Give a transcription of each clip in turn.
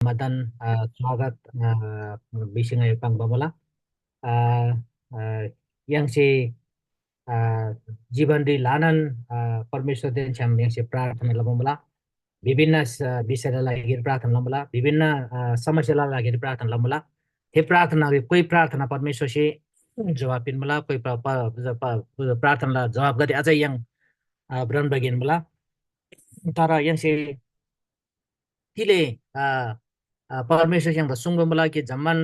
Ramadan swagat bisingai pangbamala yang si जीवन री लानन परमेश्वर दिन छम yang si प्रार्थना लमला विभिन्न विषयलाई लागि प्रार्थना लमला विभिन्न समस्यालाई लागि प्रार्थना लमला हे प्रार्थना कोही प्रार्थना परमेश्वर से जवाब पिन मला कोही प्रार्थना जवाब गरे अझै yang ब्रन बगिन मला तर yang si तिले परमेश्वर yang सुंग मला कि जमन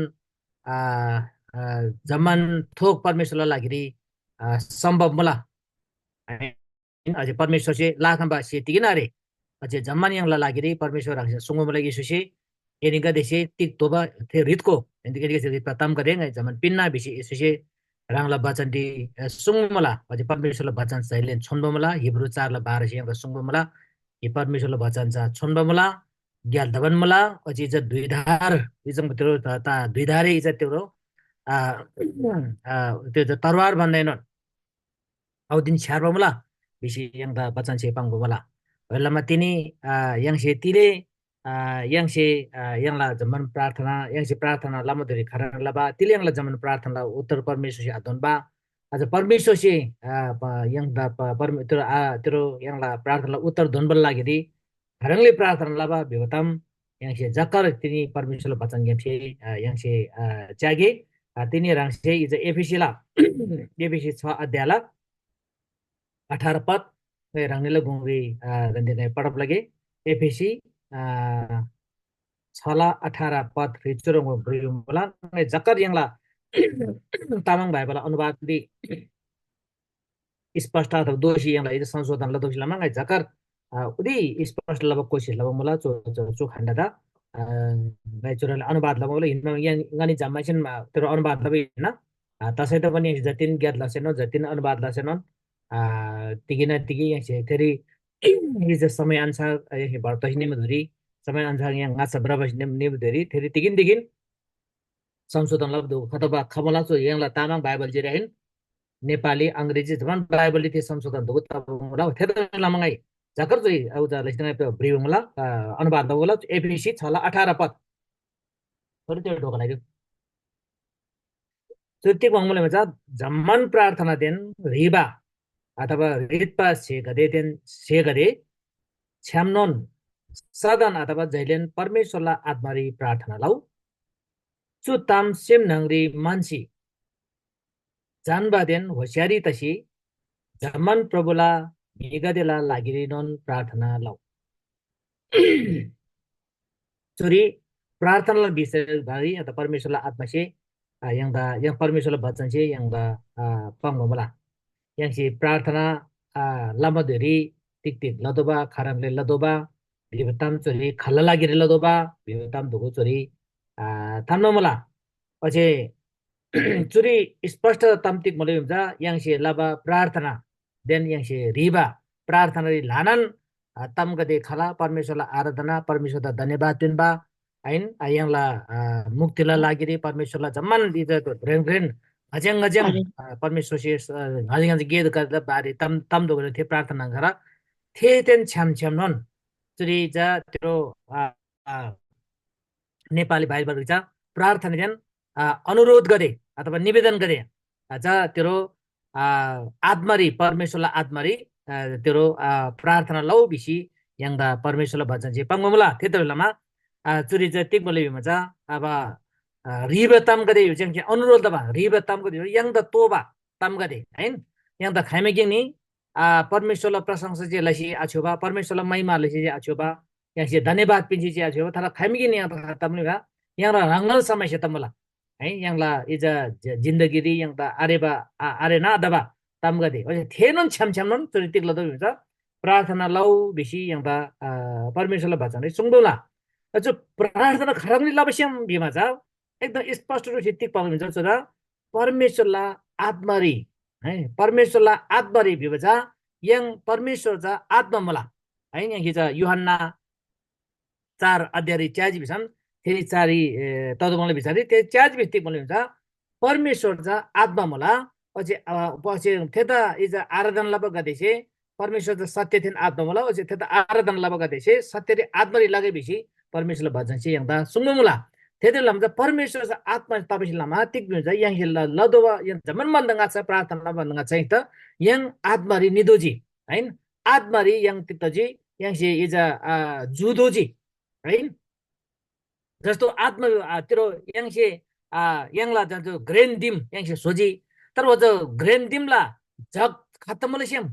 जमन थोक परमेश्वरलाई लागि सम्भव मला अझै परमेश्वर चाहिँ लाखamba सेतिकिन अरे अझै जम्मान यांला लागि परमेश्वर सुंग मला यसु से एनिका देशे तिक तोबा थे रितको एनिका देशे रित प्रथम करे ngai जमन पिन्ना बिसि यसु से रांगला बचन दि सुंग मला अझै परमेश्वरले बचन चाहिए छोन्बो मला हिब्रू 4:12 से यांगा सुंग मला हि परमेश्वरले बचन छ छोन्बो मला ग्याल दबन मला अझै ज दुईधार इजम त्यो ता दुईधारे इज त्यो त्यो तरवार भन्दैन au din charba mula bisi yang da bacan se pang bala lama tini yang se tire yang se yang la zaman प्रार्थना yang se प्रार्थना lama dari karan laba tile yang la zaman प्रार्थना उत्तर परमेश्वर से adon ba aja परमेश्वर से yang da terus yang la प्रार्थना उत्तर don bal lagi di harangli प्रार्थना laba biwatam yang se zakar tini परमेश्वर bacan yang se yang se jagi tini rang se ija efisi la efisi 6 अध्याय 18 पद रंगनीला गुंगरी रंदिने पढ़प लगे FAC 6:18 पद रिचुरंग ब्रियुमला जकर यांगला तामाङ भाइबला अनुवाद दि स्पष्ट अथवा दोषी यांगला इज संशोधन ल दोषी लमा जकर उदी स्पष्ट लब कोशिश लब मला चो खण्डदा नेचुरल अनुवाद लब मला हिन्द यांगनी जम्मासिन तेरो अनुवाद लब हैन तसै त पनि जतिन ज्ञात लसेन जतिन अनुवाद लसेन तिगिना तिगी yang se teri is समय अनुसार ये भारत हिने मधुरी समय अनुसार yang ngasa berapa ne muduri teri tigin tigin संशोधन लब्दो खतबा खमला सो yang la तामाङ बाइबल जिराहिन नेपाली अंग्रेजी जमान बाइबल थे संशोधन दो तब मला थे लमंगाई जाकर जोई औ जा लेखना पे ब्रिवंगला अनुवाद दवला एबीसी 6:18 पद थोरै त्यो ढोका लाग्यो त्यति बंगले मजा जम्मन प्रार्थना देन रिबा अथवा रितपा सेगदे छ्याम्नोन सदन अथवा जैलेन परमेश्वरलाई आत्मारी प्रार्थना लाउ चु ताम सेम नंगरी मानसी जानबादेन होशियारी तसी जमन प्रभुला निगदेला लागिरिनोन प्रार्थना लाउ चुरी प्रार्थना विषय भारी अथवा परमेश्वरलाई आत्मा से yang परमेश्वरलाई वचन से yang पंगमला yang si प्रार्थना lama dari tik-tik ladoba karangle ladoba bibatam chori khala lagi ladoba bibatam dugo chori tamno mala अझै चुरी स्पष्ट तामतिक मले हुन्छ yang si laba प्रार्थना देन yang si riba प्रार्थना रि लानन तमगदे खला परमेश्वरलाई आराधना परमेश्वरलाई धन्यवाद दिनबा हैन yang ला मुक्तिला लागि रि परमेश्वरलाई जम्मन दिजो ग्रेन अजंग परमेश्वर से हजिंग गेद कर बारे तम दो थे प्रार्थना गरा थे तेन छ्याम नन चुरी जा तेरो नेपाली बाइबल जा प्रार्थना जन अनुरोध गरे अथवा निवेदन गरे जा तेरो आत्मरी परमेश्वरलाई आत्मरी तेरो प्रार्थना लौ बिसी yang da परमेश्वरलाई भजन जे पंगमला थे त बेलामा चुरी जा तिक बोले मजा अब रिबताम गदे yung अनुरोध दबा रिबताम गदे yang द तोबा ताम गदे हैन yang द खाइमे गेनी परमेश्वरलाई प्रशंसा जे लसी आछोबा परमेश्वरलाई महिमा लसी जे आछोबा yang से धन्यवाद पिंजी जे आछोबा थारा खाइमे गेनी yang तमले भा yang रंगल समय से तमला है yang ला इज जिन्दगी दी yang द अरेबा अरेना दबा ताम गदे अझै थेनन छ्याम चरितिक लदो हुन्छ प्रार्थना लौ बेसी yang द परमेश्वरलाई भजन सुंगदोला अझ प्रार्थना खरंगली लबस्यम बिमा जा एकदम स्पष्ट रूप से तिक पाउनु हुन्छ छोरा परमेश्वरलाई आत्मरी है परमेश्वरलाई आत्मरी बिबजा yang परमेश्वर जा आत्मा मला है यहाँ हिजो यूहन्ना 4 अध्याय च्याजी बिसन फेरि 4 तदमले बिचारी त्यो च्याजी बिस्तिक मैले हुन्छ परमेश्वर जा आत्मा मला अझै पछि थेता इज आराधना लब गदेसे परमेश्वर जा सत्य थिन आत्मा मला अझै थेता आराधना लब गदेसे सत्य रे आत्मरी लागे बिसी परमेश्वर भजन से yang da sungmula thế làm cho परमेश्वर sa atma tabish lama tik bin ja yang hil ladowa yang zaman mandanga sa prarthana mandanga चाहिँ त yang atmari nidoji हैन atmari yang tiktaji yang se इजा जुदोजी हैन जस्तो आत्मा तेरो yang से yang la जो ग्रेन डिम yang से सोजी तर वो जो ग्रेन डिम ला जग खत्म ले सेम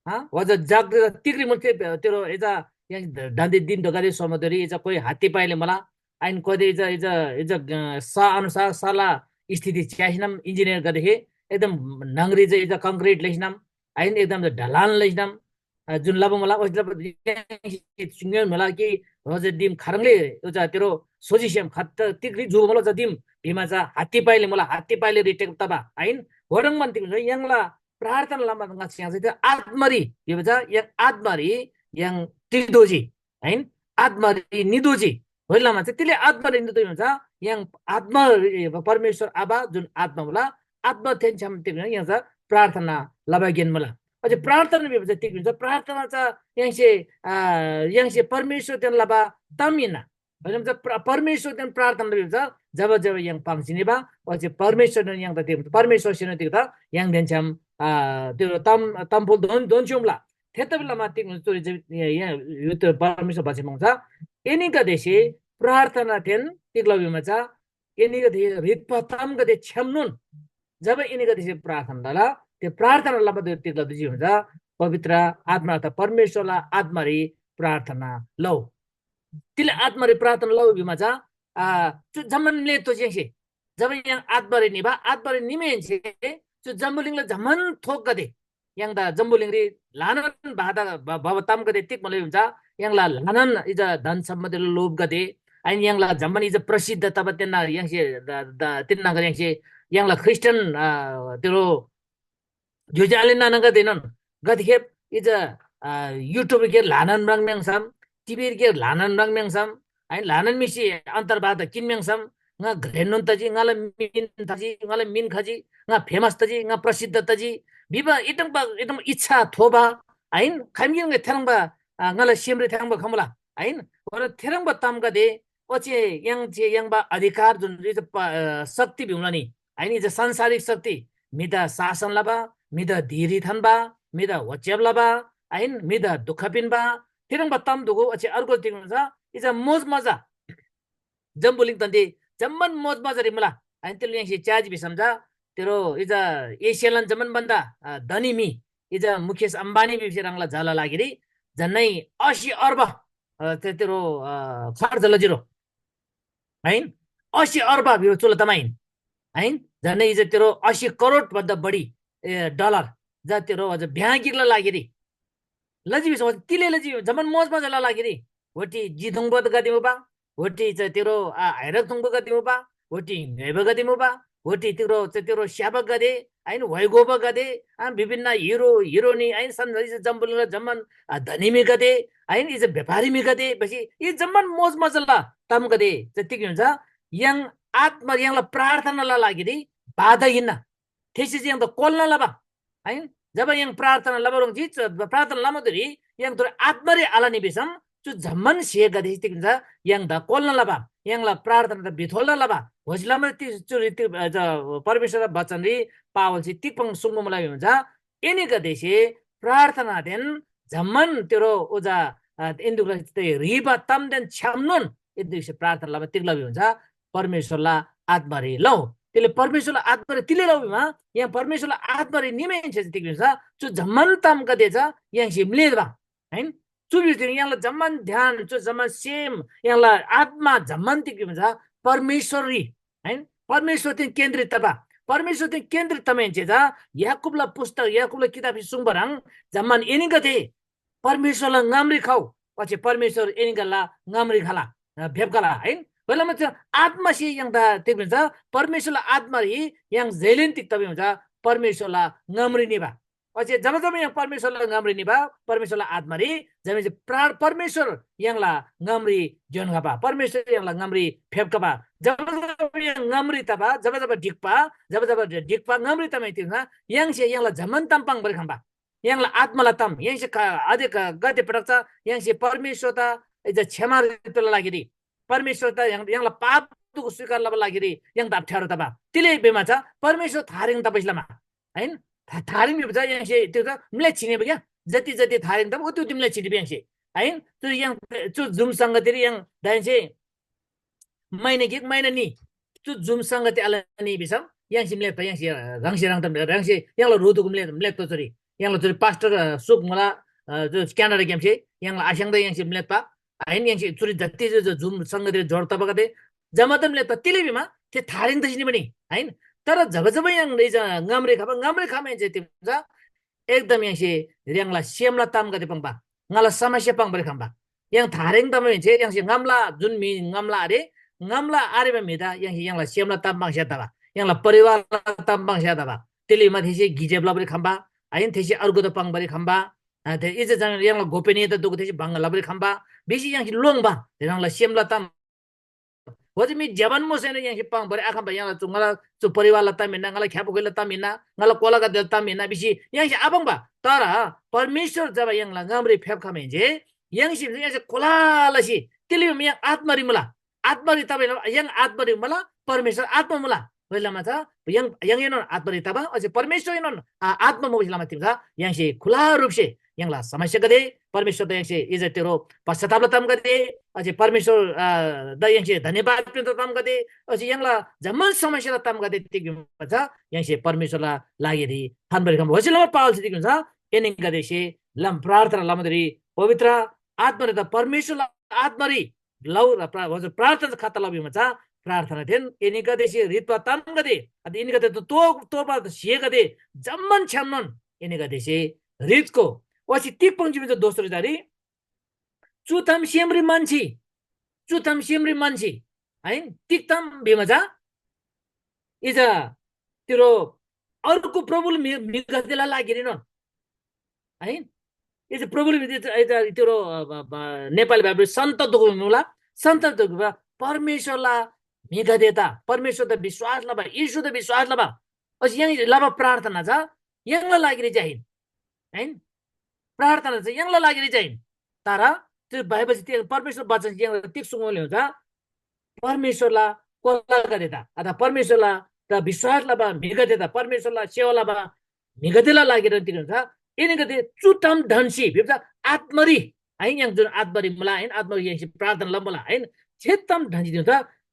हाँ वो जो जग तिग्री मुल्के तेरो इजा yang डांदी दिन दगारी समदरी इजा कोई हाथी पाइले मला आइन कोदे इजा इजा इजा सा अनुसार साला स्थिति चाहिनम इंजीनियर गदे एकदम नंगरी जे इजा कंक्रीट लेसिनम आइन एकदम ढलान लेसिनम जुन लाबो मला ओइला सिंगल मला कि रोजे डिम खारंगले उजा तेरो सोजिसियम खत्त तिग्री जुग मला जदिम भिमाचा हात्ती पाइले मला हात्ती पाइले रिटेक तबा आइन वडंग मन तिग्री यंगला प्रार्थना लम्बा ngak siang itu atmari dia baca yang atmari yang tidoji आइन atmari nidoji होइलामा चाहिँ त्यसले आत्माले निदोजी भन्छ yang आत्मा परमेश्वर आबा जुन आत्मा होला आत्मा तेन्चम तिग्री yang छ प्रार्थना लबागेन मला अझै प्रार्थना भन्छ तिग्री हुन्छ प्रार्थना चाहिँ yang से परमेश्वर तेन लबा तमिना भन्छ परमेश्वर तेन प्रार्थना भन्छ जब जब yang पांगसिने बा अझै परमेश्वर yang त त्यो परमेश्वर सिने त्यो त yang देन्छम त्यो तमफुल दोनचुमला त्यति बेलामा तिम्रो स्टोरी चाहिँ यहाँ यो त्यो परमेश्वर बसेको हुन्छ एनीका देशे प्रार्थना थिएन तिग्लबीमा छ एनीका देशे रितपतम गदे छ्याम्नुन जब एनीका देशे प्रार्थना ला त्यो प्रार्थना ला बदे तिग्लबी हुन्छ पवित्र आत्मा त परमेश्वरला आत्मारी प्रार्थना लौ तिले आत्मारी प्रार्थना लौ बिमा छ जमनले तो चाहिँ जब यहाँ आत्मारी निभा आत्मारी निमेन्से जो जम्बुलिङले झमन थोक गदे yang da जम्बुलिङरी लानन बाधा भवतम गदे तिक मलाई हुन्छ yang ला लानन इजा धन सम्बन्धी लोभ गदे अनि yang ला जम्मन इजा प्रसिद्ध तब तेना yang से तिन्ना गरे yang से yang ला क्रिस्चियन तेरो जुजाले नाना गदेनन गदे इजा युट्युब के लानन रंगमेङ सम टिभी के लानन रंगमेङ सम अनि लानन मिसी अन्तर्वाद किनमेङ some nga grenon taji ngala min khaji nga famous taji nga प्रसिद्ध taji बिबा एकदम इच्छा थोबा आइन खामिङ थेरंबा ngala सिमरे थेरंबा खमला आइन और थेरंबा तामगा दे ओचे yang बा अधिकार जुन शक्ति बिउलानी आइन इज सांसारिक शक्ति मिदा शासन लबा मिदा धीरी थनबा मिदा वचेब लबा आइन मिदा दुखपिन बा थेरंबा ताम दुगो ओचे अर्को तिङ छ इज मोज मजा जम्बुलिङ तन्दी जम्मन मोज मजा रिमला आइन तेल yang si चार्ज भी समझा तेरो इजा एशियालन जमन बन्दा धनी मी इजा मुकेश अम्बानी भी रंगला झाला लागिरी जन्नै 80 अर्ब तेरो खर्च लजिरो हैन 80 अर्ब बियो चुल तमाइन हैन जन्नै इजा तेरो 80 करोड भन्दा बढी डलर जा तेरो अझ भ्यागिरला लागिरी लजी भी तिले लजी जमन मोज मजा लागिरी होटी जिदुङबद गदिमु बा होटी चाहिँ तेरो हैरक थुङबो गदिमु बा होटी नेब गदिमु बा होटी तेरो स्याब गदे आइन वैगोब गदे विभिन्न हिरो हिरोनी आइन सन्जय जम्बुल जम्मन धनीमी गदे आइन इज व्यापारीमी गदे बसी यी जम्मन मोज मजला तम गदे जति के हुन्छ yang आत्मा yang प्रार्थना ला लागिदि बाधा हिन्न त्यसै yang त कोल्न लबा हैन जब yang प्रार्थना लबरङ जी प्रार्थना लमदरी yang त आत्मारे आलानी बिसम जो जम्मन से गदे तिक हुन्छ yang द कोल्न लबा yang ला प्रार्थना त बिथोल्न लबा होजलामा परमेश्वर वचन री पावल चाहिँ तिकपङ सुङ्गो मलाई हुन्छ एनीका देशे प्रार्थना देन झमन तेरो उजा इन्दुला रिबा तम देन छ्याम्नुन यदि प्रार्थना लबा तिग्लबी हुन्छ परमेश्वरला आत्मारी लौ त्यसले परमेश्वरला आत्मारी तिले लौमा यहाँ परमेश्वरला आत्मारी निमेन्छ तिग्लबी हुन्छ जो झमन तम गदे छ यहाँ सिमले बा हैन चुबिर्थिन यहाँलाई जम्मन ध्यान जो जम्मन सेम यहाँलाई आत्मा झमन तिग्लबी हुन्छ परमेश्वरी हैन परमेश्वर तिन केन्द्रित बा परमेश्वर तिन केन्द्रित तमेन्चे जा याकुबला पुस्तक याकुबला किताब सुङबरङ जम्मन एनिगथे परमेश्वरला गामरी खाऊ पछि परमेश्वर एनिगला गामरी खाला भेपकला हैन बेलामा चाहिँ आत्मा सी yang दा त्यो भन्छ परमेश्वरला आत्मा हि yang जेलिन तिक तबे हुन्छ परमेश्वरला गामरी निभा पछि जब जब यहाँ परमेश्वरला गामरी निभा परमेश्वरला आत्मा रि जब परमेश्वर यङला गामरी जन गबा परमेश्वर यङला गामरी फेपकबा जब ngamri taba jaba dikpa ngamri tamai tinga yang se yang la zaman tampang berkhamba yang la atma la tam yang se adika gade prakta yang se परमेश्वर ta इज क्षमा रितला लागिरी परमेश्वर त यहाँलाई पाप दुःख स्वीकार लब लागि yang tap tharo taba tile bema cha परमेश्वर थारिङ त पैसलामा हैन थारिङ बे चाहिँ यहाँ त्यो त मिले छिने बग्या जति जति थारिङ त उति तिमीले छिने बे यहाँ हैन त्यो यहाँ त्यो जुम संगति yang दाइ चाहिँ महिना के महिना नि त्यो जुम संगति अलनि बिसम yang simle pa yang si rangsi rang tam rangsi yang lo rudu kumle mle to chori yang lo chori pastor suk mala जो क्यानाडा गेम चाहिँ यहाँलाई आस्याङ्दै यहाँ चाहिँ मिलेत पा होइन यहाँ चाहिँ चुरी जति जो जुम सङ्गति जोड तबकते जमातम ले त तिलेबीमा त्यो थारिङ त पनि हैन तर जब जब यहाँ ngamre खामा चाहिँ त्यो एकदम यहाँ चाहिँ रियाङला सेमला ताम गते पंबा ngala समस्या पंग बरे खम्बा yang थारिङ त चाहिँ yang चाहिँ ngamla जुन मी ngamla are बे मिदा यहाँलाई सेमला ताम बङ स्यादा यहाँलाई परिवार ताम बङ स्यादा बा तिलेमा थिसे गिजेबला बरे खम्बा हैन थिसे अर्को त पंग बरे खम्बा ते इजे जान यहाँलाई गोपनीयता दुख थिसे बंगला बरे खम्बा बेसी यहाँ लोङ बा यहाँलाई सेमला ताम mi jaban mo sene yang hipang bari akam yang tu ngala tu परिवार लता मिना ngala ख्यापो गइल ता मिना ngala कोला का देलता मिना बिसी yang si abang ba tara परमेश्वर जब yang la ngamri phep khame je yang si yang si Cola लसी तिले म yang आत्मरी तबे yang आत्मरी मला परमेश्वर आत्मा मला पहिलामा छ yang येन आत्मरी तबा अझै परमेश्वर येन आत्मा mo बिलामा तिमसा yang si खुला रूप से yang la समस्या गदे परमेश्वर yang si इज तेरो पश्चाताप तम गदे अझै परमेश्वर द yang si धन्यवाद पनि तम गदे अझै yang la जम्मन समस्या तम गदे तिक छ yang si परमेश्वरला लागेरी थानबरी खम होसिलमा पावल छ तिक छ एनिङ गदे से लम प्रार्थना लमदरी पवित्र आत्मा त परमेश्वरला आत्मरी लौ र प्रार्थना खाता लबिमा छ प्रार्थना थिएन एनी गदे से रितवा तम गदे अनि एनी गदे तो बा से गदे जम्मन छ्यामनन एनी गदे से रितको वसी तिक पंक्ति में दोस्रो जारी चुथम सिमरी मान्छी हैन तिक्तम बेमजा इजा तिरो अर्को प्रभुले मिगदेला लागिरिन हैन इजा प्रभुले इजा तिरो नेपाली भाषा सन्त दुगुला सन्त दुगुला परमेश्वरला मिगदेता परमेश्वर त विश्वास लबा यीशु त विश्वास लबा अस यहाँ लबा प्रार्थना छ यहाँला लागिरि चाहिँ हैन प्रार्थना चाहिँ यहाँलाई लागेर चाहिँ तर त्यो भएपछि त्यो परमेश्वर वचन यहाँ तिक सुँगोले हुन्छ परमेश्वरलाई कोला गरेता अथवा परमेश्वरलाई त विश्वासलाई बा मिगदेता परमेश्वरलाई सेवालाई बा मिगदेलाई लागेर तिक हुन्छ यिनी गते चुटम धन्सी भन्छ आत्मरी हैन यहाँ जुन आत्मरी मलाई हैन आत्मरी यहाँ प्रार्थना लम्बला हैन छेतम धन्सी दिन्छ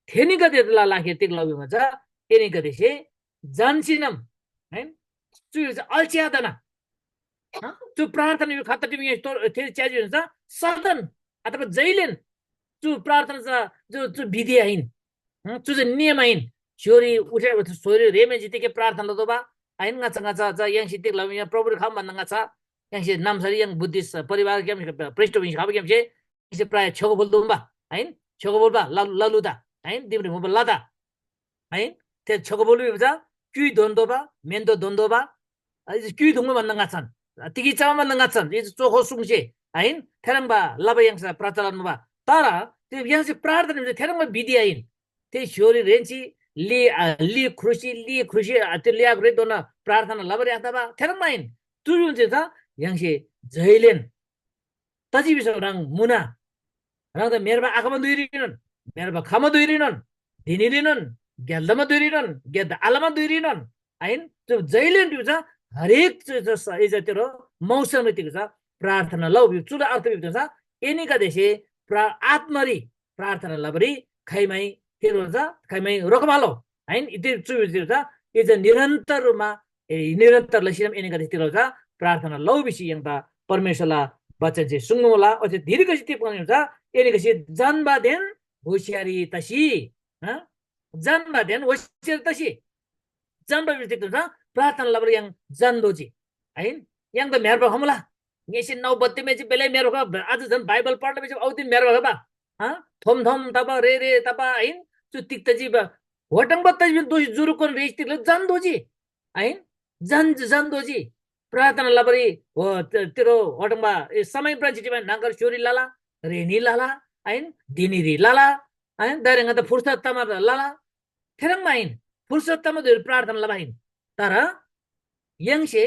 थेनी गतेलाई लागेर तिक लग्यो भन्छ यिनी गते से जानसिनम हैन त्यो अल्छ्यादना त्यो प्रार्थना यो खाता टिमी चाहिए हुन्छ सदन अथवा जैलेन त्यो प्रार्थना जो विधि आइन त्यो नियम आइन छोरी उठे छोरी रेमे जितेके प्रार्थना तो बा आइन गाचा yang sitik la yang प्रभु खाम भन्दा गाचा yang si नाम सरी yang बुद्धिस्ट परिवार के पृष्ठभूमि खाबे के से प्राय छगो बोल्दो बा हैन छगो बोलबा ललुदा हैन दिब्रे मोबा लादा हैन ते छगो बोलबे बजा क्यु दोन्दो बा मेन्दो दोन्दो बा क्यु दोंगो भन्दा गाछन् तिगी चामा नगाछन् यो चोखो सुङसे हैन थेरङबा लबयांस प्रचलनमा तर त्यो यहाँ चाहिँ प्रार्थना थेरङमा विधि आइन त्यही छोरी रेन्ची लि खुसी त्यो लिया गरे दोन प्रार्थना लबरे अथवा थेरङमा आइन त्यो हुन्छ त यहाँ चाहिँ जैलेन तजी बिस रङ मुना रङ त मेरबा आँखामा दुइरिनन् मेरबा खामा दुइरिनन् दिनिरिनन् ग्याल्दामा दुइरिनन् ग्याल्दा आलामा दुइरिनन् हैन त्यो जैलेन त्यो छ हरेक तेरो मौसम छ प्रार्थना लौ चुला अर्थ छ एनी का देशे आत्मरी प्रार्थना लबरी खैमै के भन्छ खैमै रोकमालो हैन इति चुबिर छ इज निरन्तर रूपमा निरन्तर लसिम एनी का देशतिर छ प्रार्थना लौ बिसी यङ त परमेश्वरला वचन चाहिँ सुन्नु होला अझ धेरै कसी त्यो पनि हुन्छ एनी कसी जनबादेन होशियारी तसी जनबादेन होशियारी तसी जनबा बिसी छ प्रार्थना लबर yang जानदोजी हैन yang त मेरबा हमला नेसे 9:32 मा चाहिँ बेलै मेरो आज झन् बाइबल पढ्न पछि औदिन मेरो बा थम तबा रे तबा हैन त्यो तिक्तजी बा होटङ बत्तजी दोष जुरुको रेस तिक्ल जानदोजी हैन जानदोजी प्रार्थना लबरी हो तेरो होटङमा समय प्रजिटिमा नागर छोरी लाला रेनी लाला हैन दिनिरी लाला हैन दरेङ त फुर्सदमा लाला थेरङमा हैन फुर्सदमा प्रार्थना लबाइन तर yang से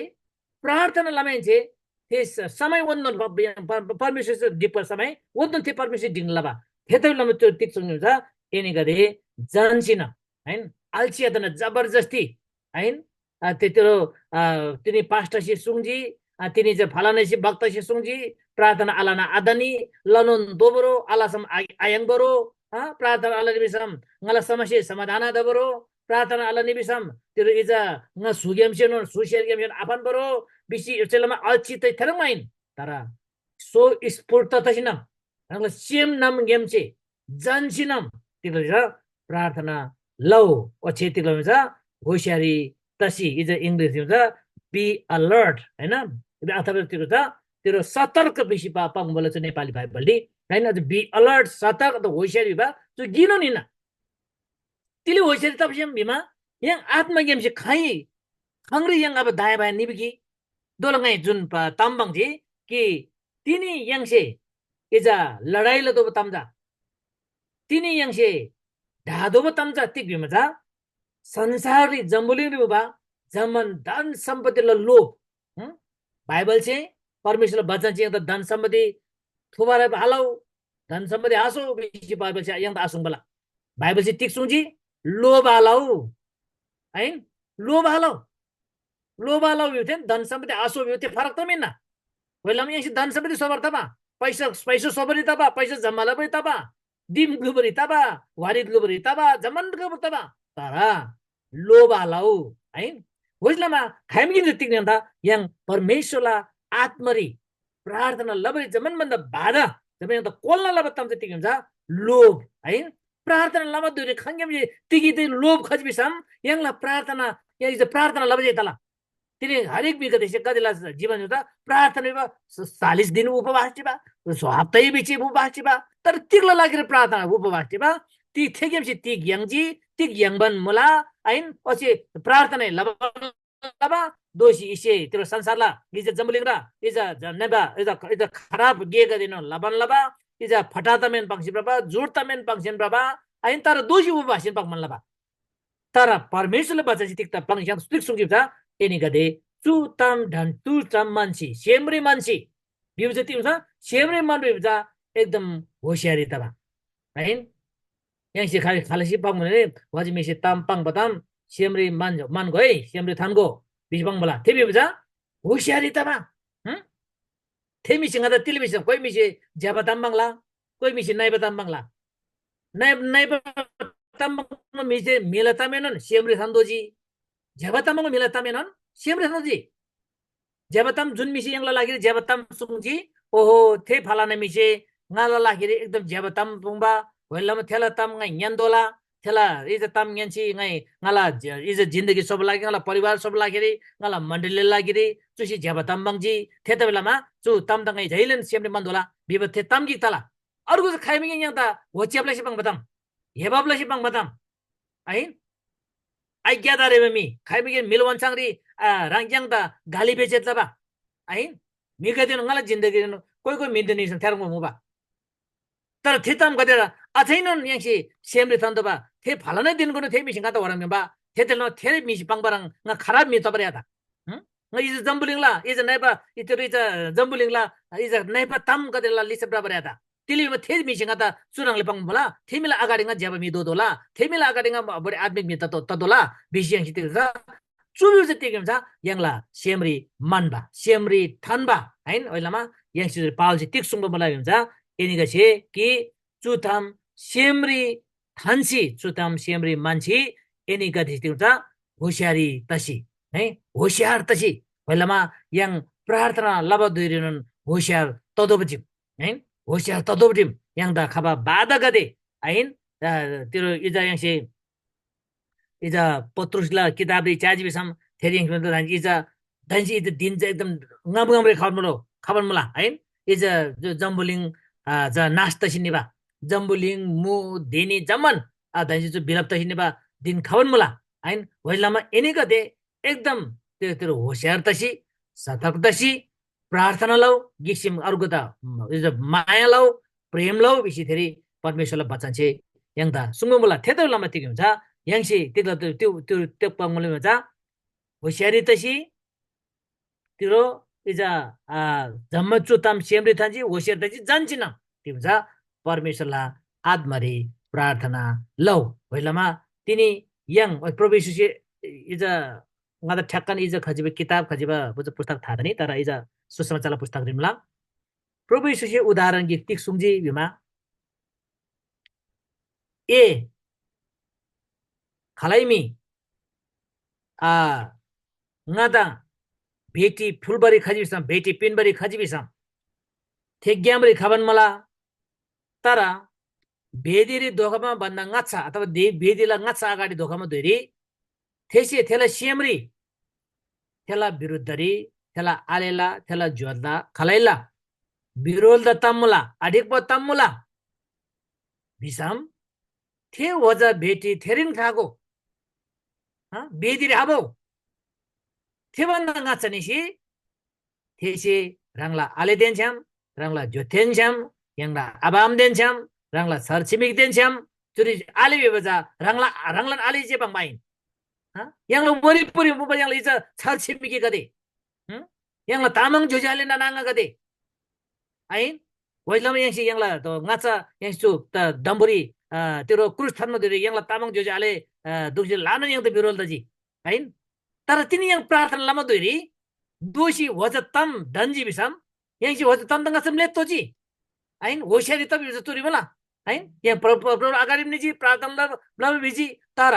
प्रार्थना लमाइन से त्यस समय वन्दन परमेश्वर दिप समय वन्दन थे परमेश्वर दिन लबा त्यति बेलामा त्यो टिक हुन्छ एनी गदे जान्सिन हैन अल्छियादन जबरजस्ती हैन त्यतिरो तिनी पास्टसी सुंजी तिनी चाहिँ फलानेसी भक्तसी सुंजी प्रार्थना आलाना आदनी लनुन दोबरो आलासम आयङ बरो प्रार्थना आला निबिसम ngala समस्या समाधान दबरो प्रार्थना आला निबिसम तिरो इजा nga sugem seno सुशेर गेम आफन बरो बिसी चेलमा अल्छी तै थरमाइन तर सो स्फूर्त तसिनम ngala सिम नम गेमचे जन्सिनम तिरो प्रार्थना लौ ओछे तिरो छ होशियारी तसी इज इंग्लिश हुन्छ बी अलर्ट हैन अथवा तिरो छ तिरो सतर्क बेसी पापङ बोले चाहिँ नेपाली बाइबलले हैन बी अलर्ट सतर्क त होशियारी बा जो गिनो नि न तिले होशियारी तपसिम बिमा yang आत्मा गेम से खाई खंगरी yang अब दाया बाया निबिकी दोलंगाई जुन तम्बङ जी कि तिनी yang से इजा लडाई लो दो तम्जा तिनी yang से ढादो तम्जा तिक बिमा जा संसारले जम्बुलिङ बा जमन धन सम्पत्ति ल लोभ बाइबल चाहिँ परमेश्वर वचन चाहिँ त धन सम्पत्ति थुबार हालौ धन सम्पत्ति हासो बेसी बाइबल चाहिँ yang आसुङ बला बाइबल चाहिँ टिक सुङजी लोभ हालौ हैन लोभ हालौ यो थिएन धन सम्पत्ति आसो यो त्यो फरक त मिन्न वेलामा यहाँ धन सम्पत्ति सोबर तबा पैसा पैसा सोबरी तबा पैसा जम्माला पनि तबा दिम ग्लुबरी तबा वारी ग्लुबरी तबा जमन ग्लुबर तबा तर लोभ हालौ हैन होइलामा खाइमगिन तिक्ने त yang परमेश्वरला आत्मरी प्रार्थना लबरी जमन बन्द बाधा जब त कोल्ला लब तम चाहिँ तिक्ने हुन्छ लोभ हैन प्रार्थना लबा दुरे खंगेम तिगी ते लोभ खजबिसम यंगला प्रार्थना या प्रार्थना लबजे तला तिनी हरेक बिक देश कदिला जीवन होता प्रार्थना 40 दिन उपवास छिबा हप्तै बिची उपवास छिबा तर तिगला लागेर प्रार्थना उपवास छिबा ती थेगेम छि ती ग्यांगजी ती ग्यांगबन मुला आइन पछि प्रार्थना लबा दोषी इसे त्यो संसारला इज जम्बलिङरा इज नेबा इज खराब गे गदिन लबन लबा इज फटातमेन पंक्षी प्रभा जुडतमेन पंक्षीन प्रभा आइन तर दोषी उपवासिन पकमन लबा तर परमेश्वरले बच्चा चाहिँ तिक्ता पंक्षी सुतिक सुंगिब छ एनी गदे चुतम धन तुतम मान्छे सेमरी मान्छे बिउ चाहिँ तिम्रो छ सेमरी मन बिउ एकदम होशियारी तबा हैन यहाँ से खाली खालसी पङ भने वजि मेसे ताम पङ बदाम सेमरी मान गए सेमरी थानको बिजबङ बला थे बिउ होशियारी तबा थे मिसिङ त तिले मिसिङ कोही मिसे ज्याबा ताम बङला कोही मिसे नाइबा ताम बङला नाइबा ताम मिसे मेला तामेनन सेमरी थान्दोजी ज्याबाताम मिलातामेनन सेमरे थान्दोजी ज्याबाताम जुन मिसे यंगला लागि ज्याबाताम सुङजी ओहो थे फलाने मिसे ngala लागि एकदम ज्याबाताम बुङबा होइलाम थेला ताम ngai न्यान्दोला थेला इज ताम न्यान्सी ngai ngala इज जिन्दगी सब लागि ngala परिवार सब लागि ngala मण्डली लागि चुसी ज्याबाताम बङजी थे त बेलामा चु ताम त ngai झैलन सेमरे मन्दोला बिब थे ताम गि तला अरुको खाइमिङ yang त होच्याबलाई सिपङ बताम हेबाबलाई सिपङ बताम है आई ज्यादा रे मी खाइबिगे मिलवन सांगरी रांग्यांग ता गाली बेचेत लबा आई मिगे दिन ngala जिन्दगी कोही कोही मिन्द नि थेरङ मुबा तर थितम गदेर अथैनन याङसी सेमले थन्दबा थे फलनै दिन गुनु थे मिसिङ त वरङ बा थे तेल थे मिसि पंगबरङ न खराब मि तबरे आता न इज जम्बुलिङला इज नाइबा इतर इज जम्बुलिङला इज नाइबा तम गदेला लिसब्रा बरे आता तिलीमा थे मिसिङ त सुरङले पंग बोला थेमिला अगाडिङा ज्याबा मि दोदोला थेमिला अगाडिङा बडे आत्मिक मि तदोला बिसिङ सितिर छ चुबि चाहिँ के हुन्छ यंगला सेमरी मनबा सेमरी थनबा हैन ओइलामा yang si paul si tik sungba bala हुन्छ एनी गसे कि चुथम सेमरी थान्सी चुथम सेमरी मान्छे एनी गति हुन्छ होशियारी तसी है होशियार तसी पहिलामा yang प्रार्थना लब दुइरिन होशियार तदोबजिम है होशियार तदोबजिम yang दा खबा बाधा गदे हैन तिरो इजा yang से इजा पत्रुसला किताबले चाजिबसम थेरिङ हुन्छ इजा दन्सी इज दिन चाहिँ एकदम ngam खबरमलो खबरमला हैन इजा जो जम्बुलिङ ज नास्ता सिनेबा जम्बुलिङ मु देनी जमन दन्सी जो बिलप्त सिनेबा दिन खबरमला हैन होइलामा एनी गदे एकदम त्यो होशियार तसी सतर्क तसी प्रार्थना लौ गिसिम अर्को त इज माया लौ प्रेम लौ बिसी थेरी परमेश्वरले बचन छे यंदा सुंगमला थेतो लमा तिक हुन्छ यंसी तिक त्यो त्यो त्यो पंगले हुन्छ होशियारी तसी तिरो इजा जम्मचु तम सेमरी थान्जी होशियार तसी जान्चिन त्यो हुन्छ परमेश्वरला आत्मरी प्रार्थना लौ भइलामा तिनी yang प्रभु येशूले इज ngada ठ्याक्कन इज खजिबे किताब खजिबा बुझ पुस्तक थाहा नि तर इज सुसमाचार पुस्तक रिमला प्रभु येशूले उदाहरण गिक्तिक सुंजी बिमा ए खलाइमी आ ngada भेटी फुलबरी खजिबिसम भेटी पिनबरी खजिबिसम थेग्यामरी खबन मला तर भेदीरी धोकामा भन्दा ngacha अथवा भेदीला ngacha अगाडि धोकामा धोरी थेसी थेला सेमरी थेला विरुद्धरी थेला आलेला थेला जोद्दा खलाइला विरोध तम्मुला अधिक तम्मुला बिसम थे वजा भेटी थेरिन खागो बेदिर हाबो थे भन्दा ngacha निसी थेसी रंगला आले देन्छम रंगला जोथेन्छम यंगला अबाम देन्छम रंगला सरछिमिक देन्छम चुरी आले बेबजा रंगला आले जे बंबाइन यंगला वरिपरि मुबा यंगला इजा सरछिमिकी गदे यंगला तामङ जोजाले नानांगा गदे आइन वइलम यंगसी यंगला तो ngacha यंगसु त दम्बुरी तेरो क्रुस थन्म दिरे यंगला तामङ जोजाले दुखले लानो यंग त बिरोल दजी आइन तर तिनी यंग प्रार्थना लम दोरी दोषी वजतम दन्जी बिसम यंगसी वजतम दंगा समले तोजी आइन होशियारी तब बिज तुरी मला आइन यंग प्रभु अगाडि निजी प्रार्थना लम बिजी तर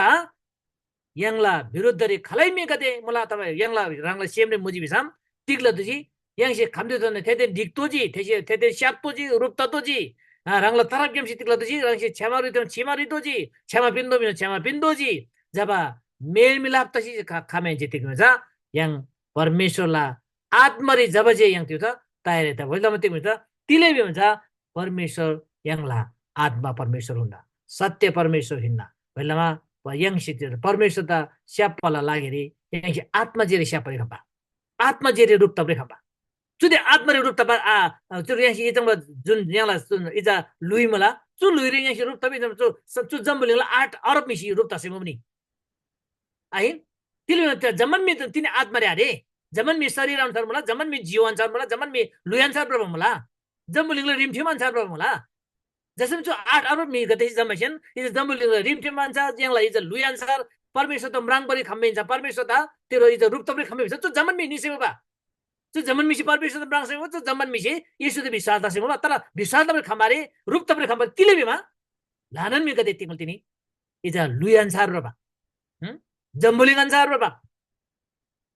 यंगला विरुद्धरी खलाइमे गदे मला तब यंगला रंगला सेमले मुजी बिसम तिगला दजी यंगसी खम्दे दने थेदे दिक्तोजी थेदे श्याप्तोजी रूपततोजी रंगला तरफ गेमसी तिगला दजी रंगसी क्षमारी तम क्षमारी दोजी क्षमा पिन्दो बिनो क्षमा पिन्दोजी जब मेल मिलाप तसी खामे जेतिक जा यंग परमेश्वरला आत्मरी जब जे यंग त्यो त तायरे त भइलम तिम त तिले बि हुन्छ परमेश्वर यंगला आत्मा परमेश्वर हुँदा सत्य परमेश्वर हिन्ना भइलमा यंग सित परमेश्वर त स्यापला लागेरी यंग आत्मा जेरे स्यापरी खपा आत्मा जेरे रूप तबरे खपा जुदे आत्मरी रूप तब चुर यंग इजंग जुन यंगला इजा लुई मला चु लुई रे यंग रूप तबे चु जम्बुलेला 8 अरब मिसी रूप तसे मुनी आइन तिले जमन में तिनी आत्मा रे अरे जमन में शरीर अनुसार मला जमन में जीव अनुसार मला जमन में लुई अनुसार प्रभु मला जम्बुलिङले रिमठिम अनुसार प्रभु मला जसम चु 8 अरब मि गते जमसन इज जम्बुलिङले रिमठिम अनुसार यंगला इज लुई अनुसार परमेश्वर त म्राङबरी खम्बिन्छ परमेश्वर त तेरो इज रूप तबरे खम्बिन्छ चु जमन में निसे बा चु जमन मिसी परमेश्वर त म्राङ से चु जमन मिसी येशू त विश्वास दसे मला तर विश्वास तबरे खमारे रूप तबरे खम तिले बिमा लानन मि गते तिमल तिनी इज लुई अनुसार रबा जम्बुलिङ अनुसार रबा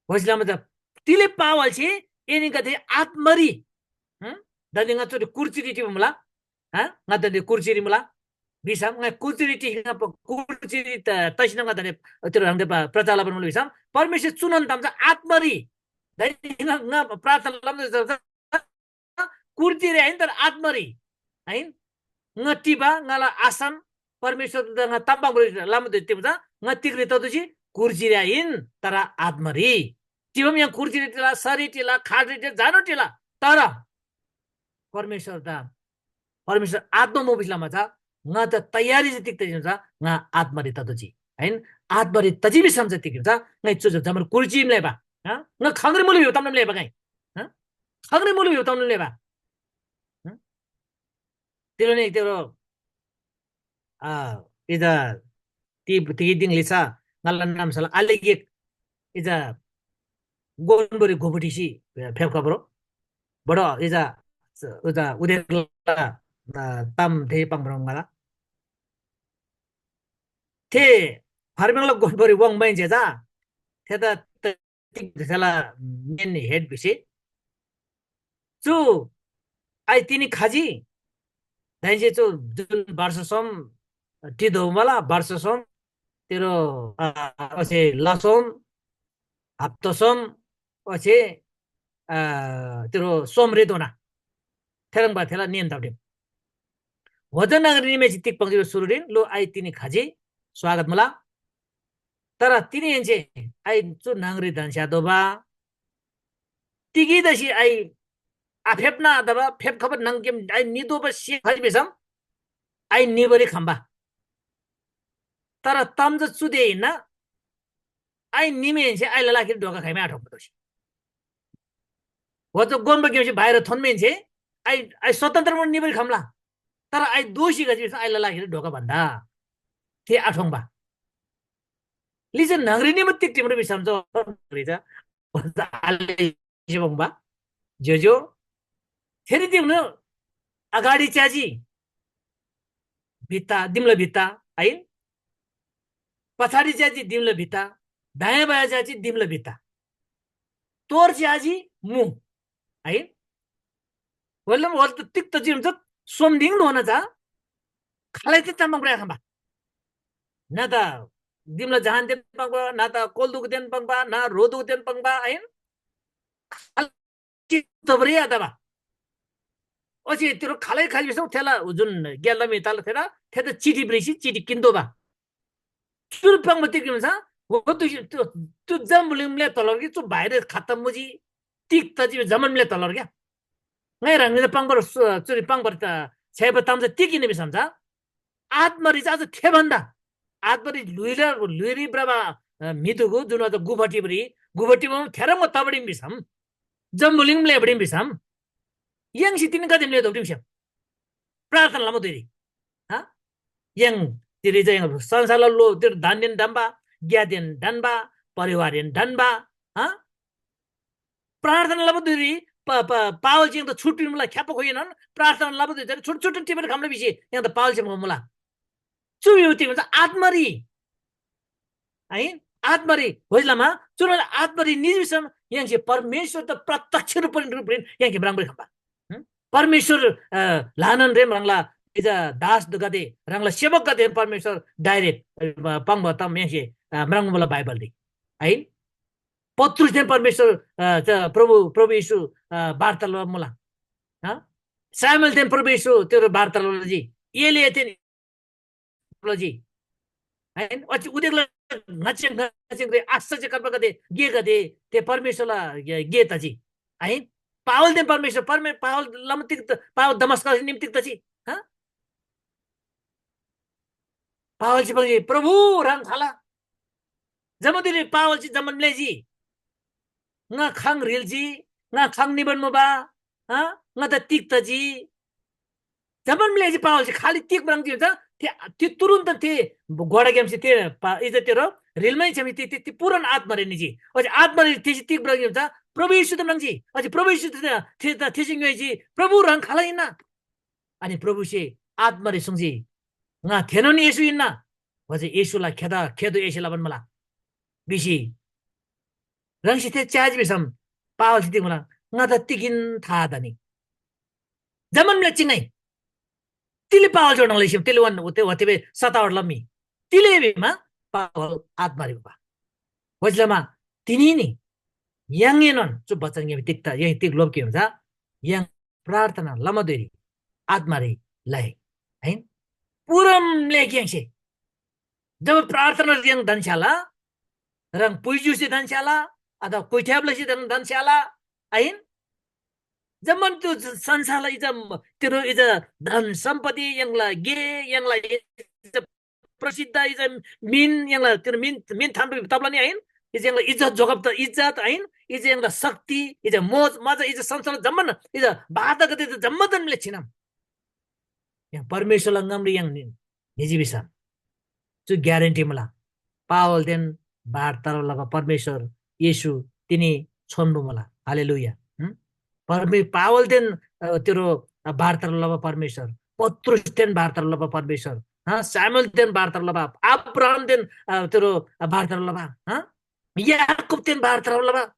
होइसला मतलब तिले पावल छे एनी गते आत्मरी ददिङा चोरी कुर्चिरी टिम मला ngada kurciri mula bisam ngai kurciri ti kurciri तसिन ngada त्यो हामीले प्रचार पनि मुले bisam परमेश्वर चुनन तमजा आत्मरी दैनिङ प्रार्थना लम्दा कुर्चिरी हैन तर आत्मरी हैन ngatiba ngala आसन परमेश्वर दङ तम्बाङ लामो तिमजा ngatiग्रे तदुसी कुर्चिरी हैन तर आत्मरी तिबम यहाँ कुर्चिरी तिला शरीर तिला खाडी जानो तिला तर परमेश्वर दा परमेश्वर आत्मा मोबिसलामा छ न त तयारी जति हुन्छ न आत्मरी तदुची हैन आत्मरी तजिबि समझ तिक हुन्छ नै चो जमन कुर्चिम लेबा न खंग्रे मुलि तमन लेबा गाई खंग्रे मुलि तमन लेबा तिरो नै तिरो इजा ती दिन लिसा नलन नाम सला आलेगे इजा गोनबरी गोबटीसी फेफकाब्रो बडो इजा उदा उदेला tam the pangrong ngala the farming gon bori wong main je ja the da thela men head bisi chu ai tini khaji dai je chu jun barshasam ti do mala barshasam tero ase lasom haptosam ase tero somre dona therang ba thela nien tawde वजनगरी में चित्तिक पंक्ति सुरुरिन लो I तिनी खाजी स्वागत मला तर तिनी एंचे I चु नंगरी दन्स्या दोबा तिगी दसी I आफेपना दबा फेप खबर नंगकेम I निदो bus C Ghazi बेसम I निबरी खम्बा तर तम ज चुदे न आई निमे एंचे आई ललाखि ढोका खाइमे आठो पदोसी वो तो गोन बगेम से बाहिर थोन में एंचे आई स्वतन्त्र मन निबरी खम्ला तर आई दोषी गजी आइला लागि ढोका भन्दा थे आठौंबा लिजन नगरिनी मत तिम्रो बिसम जो रिजा आले जिबंबा जो फेरि तिम्रो अगाडि च्याजी भित्ता दिम्ल भित्ता है पछाडि च्याजी दिम्ल भित्ता दायाँ बायाँ च्याजी दिम्ल भित्ता तोर च्याजी मु है वल्लम वल तिक त जिम त सोमदिङ न जा खाले त तम्बङ ब्रा खम्बा न त दिम्ल जहान देन पंगबा न त कोल्दुक देन पंगबा न रोदुक देन पंगबा है तबरी आदबा अझै त्यो खालै खाली बिसौ थेला जुन गेलमी ताल थेरा थे त चिठी ब्रेसी चिठी किन्दोबा सुरपङ मते के हुन्छ वो त्यो त्यो जम्बुलिमले तलर कि त्यो बाहिर खाता मुजी टिक त जी जमनले तलर क्या ngay rang ni pangbar churi pangbar ta cheba tamja tikini bi samja आत्मरी चाहिँ अझ थेभन्दा आत्मरी लुइरी ब्रबा मितुगु जुन अझ गुबटीमा थेर म तबडिम बिसम जम्बुलिङले बडिम बिसम yang सितिन कदिमले दौडिम स्याम प्रार्थना लम दुरी हा yang तिरी चाहिँ संसारला लो त्यो धान्यन डम्बा ग्यादेन डन्बा परिवारन डन्बा हा प्रार्थना लम दुरी पावल चाहिँ त छुट्टिनु मलाई ख्याप खोइनन् प्रार्थना लम दुरी छोट छोट टिपेर खामले बिसी यहाँ त पावल चाहिँ मलाई चुयुति भन्छ आत्मरी है आत्मरी होइलामा चुनल आत्मरी निजसम यहाँ चाहिँ परमेश्वर त प्रत्यक्ष रूपले यहाँ के ब्राङ्बे खम्बा परमेश्वर लानन रे रंगला इज दास गदे रंगला सेवक गदे परमेश्वर डाइरेक्ट पंग तम यहाँ चाहिँ ब्राङ्बला बाइबल दे है पत्रुस देन परमेश्वर प्रभु यीशु वार्तालाप मुला ह सामुएल देन प्रभु यीशु त्यो वार्तालाप जी एलिया देन जी हैन अझ उदेकला नचेङ रे आश्चर्य कर्म गदे गे गदे ते परमेश्वरला गे त जी है पावल देन परमेश्वर पावल लमतिक पावल दमस्कस निम्तिक त जी ह पावल जी प्रभु रंग खाला जमदिरी पावल जी जमनले जी nga khang ril ji nga khang निबन मुबा ह nga त तिक त जी जमनले जी पावल जी खाली तिक ब्रङ जी हुन्छ त्यो तुरुन्त थिए गोडा गेम्स थिए इज त्यो रेलमै छ ती पुरन आत्मरे निजी अझ आत्मरे थिए ती ब्रङ हुन्छ प्रभु यीशु त नंजी अझ प्रभु यीशु थिए त थिसिङ जी प्रभु रङ खालाइना अनि प्रभु से आत्मरे सुङजी nga थेनो नि यीशु इन्ना अझ यीशुला खेदो यीशुला बन मला बिसी रङसी थिए चार्ज बिसम पावल थिए मला nga त तिकिन था दनी जमनले चिङै तिले पावल जोड्न लैसिम तिले वन उते वतिबे सतावट लम्मी तिले बेमा पावल आत्मारी बा वजलमा तिनी नि यांगेनन चु बचन के तिक्ता यही तिक लोभ के हुन्छ yang प्रार्थना लमदेरी आत्मारी लै है पुरम लेख्याङसे जब प्रार्थना रियङ धनशाला रङ पुइजुसी धनशाला अथवा कोइठ्याबलसी धनशाला हैन जमन त्यो संसारलाई इज त्यो इज धन सम्पत्ति यङला गे यङला प्रसिद्ध इज मिन यङला त्यो मिन थाम्बे तबला नि हैन इज यङला इज्जत जोगब त इज्जत हैन इज यङला शक्ति इज मोज मजा इज संसार जमन इज बाधा गते जम्मदन लेखिनम यहाँ परमेश्वर लंगम यङ निजी बिसा जो ग्यारेन्टी मला पावल देन वार्ता लगा परमेश्वर येशू तिनी छोन्बु मला हालेलुया पावल देन तेरो वार्तालाप परमेश्वर पत्रुस देन वार्तालाप परमेश्वर हाँ सामुएल देन वार्तालाप अब्राहम देन तेरो वार्तालाप हाँ याकूब देन वार्तालाप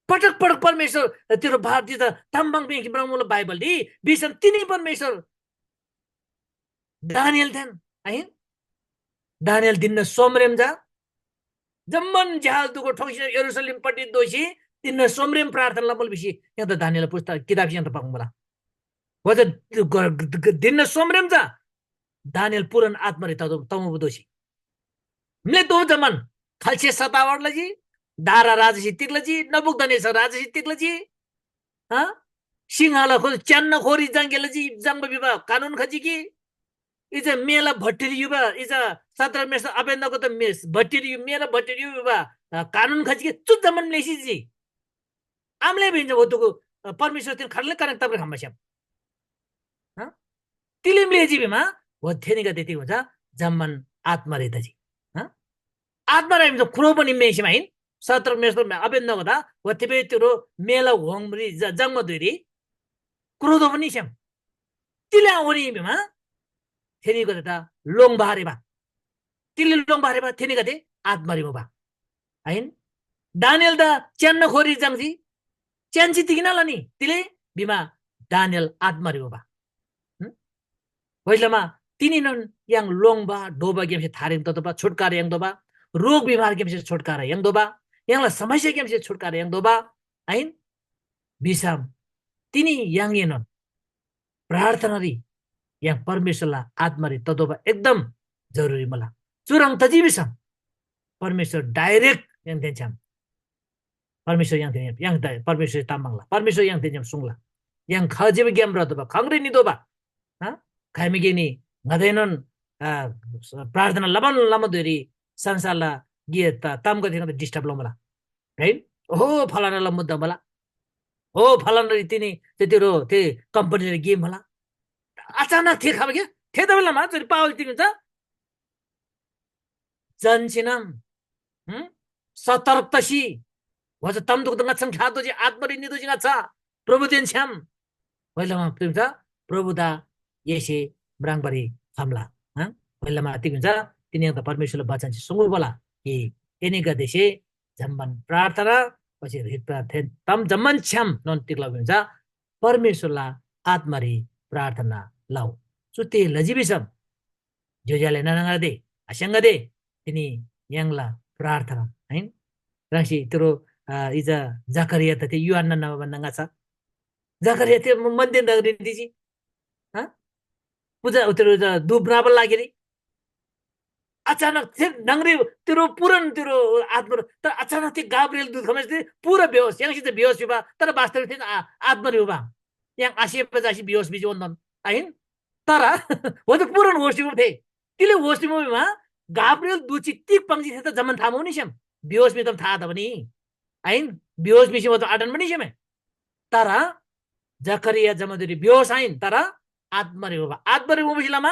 पटक पटक परमेश्वर तेरो भारतीय तम्बङ बेकी ब्रह्मले बाइबल दी बिसन तिनी परमेश्वर दानियल देन है दानियल दिन सोमरेम जा जम्मन जहाल दुको ठोक्सी यरुशलेम पट्टि दोषी तिन सोमरेम प्रार्थना बोल बिसी यहाँ त दानियल पुस्तक किताब यहाँ त पाउँ बोला वज दिन सोमरेम जा दानियल पुरन आत्मरे तमु दोषी मिले दो जमन खल्से सतावट लजी दारा राजसी तिक्लजी नबुकदनेश्वर राजसी तिक्लजी हाँ सिंहाला खोल च्यान्न खोरी जंगेलजी जंग विवाह कानून खजी की इज मेला भट्टिरी युवा इज 17 मेस अपेन्दको त मेस भट्टिरी मेला भट्टिरी युवा कानून खजी की चुत जमन लेसी जी आमले भिन्छ होतुको परमेश्वर तिन खरले कनेक्ट तब खम्बस्याम तिलिमले जीविमा होथेनिका त्यति हुन्छ जम्मन आत्मरितजी आत्मरा कुरो पनि मेसिमा हिन् सत्र मेस्तो अभ्यन्त हुँदा होथिबे त्यो मेल होङरी जङ्ग दुरी क्रोधो पनि स्याम तिले आउने बिमा थेनीको त लोङ बारेबा तिले लोङ बारेबा थेनीका ते आत्मरिमो बा हैन दानियल दा च्यान्न खोरी जङ्जी च्यान्ची तिकिनाला नि तिले बिमा दानियल आत्मरिमो बा पहिलामा तिनीनन yang longba doba gemse थारिङ ततबा छुटकारा yang दोबा रोग बिमार gemse छुटकारा yang दोबा यangला समस्या gemse छुटकारा yang दोबा हैन बिसाम तिनी yang येनन प्रार्थनारी yang परमेश्वरला आत्मरी ततोबा एकदम जरुरी मला चुरङ तजी बिसाम परमेश्वर डाइरेक्ट yang देन्छम परमेश्वर yang परमेश्वर तामाङला परमेश्वर yang देन्छम सुङला yang खजिब गेम रतबा खंग्रे नि दोबा खाइमिगेनी ngadanon प्रार्थना लबन लमदरी संसारला गे ताम गथिन डिस्टर्ब लमला है ओ फलाना ल मुद्दा मला ओ फलाना तिनी त्यतिरो ते कम्पनीले गेम होला अचानक थे खाबे के थे त बेलामा जरी पावल तिनी छ जनसिनम सतर्कतशी वज तम दुख दंगा छन खादो जी आत्मरि निदो जी छ प्रभु दिन छम पहिलामा तिमी छ प्रभुदा येसे ब्राङबरी हमला पहिलामा अति हुन्छ तिनी त परमेश्वरले वचन चाहिँ सुँगु बोला कि एनेका देशे जम्मन प्रार्थना पछि हृत प्रार्थना तम जम्मन छ्याम नन तिक्ला हुन्छ परमेश्वरला आत्मरी प्रार्थना लाउ सुते लजिबिसम जोजाले ननंगा दे अशंग दे तिनी यंगला प्रार्थना हैन राशि तिरो इजा जकरिया त युहन्ना नभन्नगा छ जकरिया त्यो मन्दिर नगरी दिजी पूजा तेरो दुब्राब लागेरी अचानक नंगरी तेरो पूरन तेरो आत्मा तर अचानक ते गाब्रिएल दूत खमेस्ते पूरा बेहोस यांसी त बेहोस बिबा तर वास्तविक थिन आत्मा बिबा yang asyik pasti bios biji ondan ain tara wada puran hosti mo the tile hosti mo ma gabriel duchi tik pangji theta zaman thamo ni sem bios mi tam tha da bani ain bios mi sem to adan bani sem tara जकरिया जमदरी बियोस आइन तर आत्मरे हो आत्मरे हो बिलामा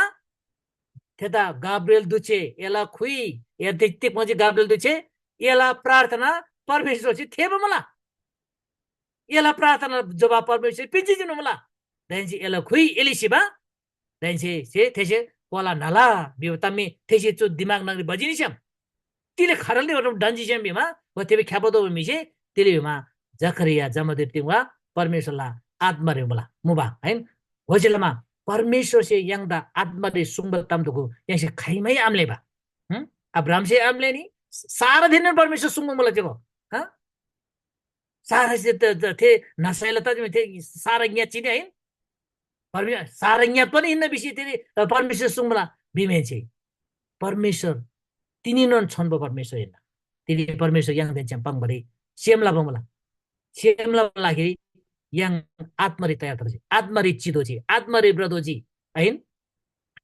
थेता Gabriel दुचे एला खुई या देखते पहुंचे Gabriel दुचे एला प्रार्थना परमेश्वर से थे मला एला प्रार्थना जवाब परमेश्वर पिंची जिनु मला दैंसी एला खुई एलिसिबा दैंसी से थेसे पोला नला बिवतामी थेसे चो दिमाग नगरी बजिनी छम तिले खरलले वरम डन्जी छम बिमा व तेबे ख्यापदो मिसे तिले बिमा जकरिया जमदरी तिवा परमेश्वरला आत्मरे मला मुबा हैन होजलमा परमेश्वर से यंगदा आत्मरे सुंगल तमदको यसे खाइमै आमलेबा अब्राहम से आमले नि सारा दिन परमेश्वर सुंगल मला जको ह सारा से थे नसैला त थे सारा न्या चिने हैन परमेश्वर सारा न्या पनि हिन्न बिसी तिनी परमेश्वर सुंगला बिमे छै परमेश्वर तिनी नन छन् परमेश्वर हेर्न तिनी परमेश्वर yang देन्छम पंगबरी सेमला बमला सेमला लागि yang आत्मरी तयार गर्छ आत्मरी चिदोजी आत्मरी ब्रदोजी हैन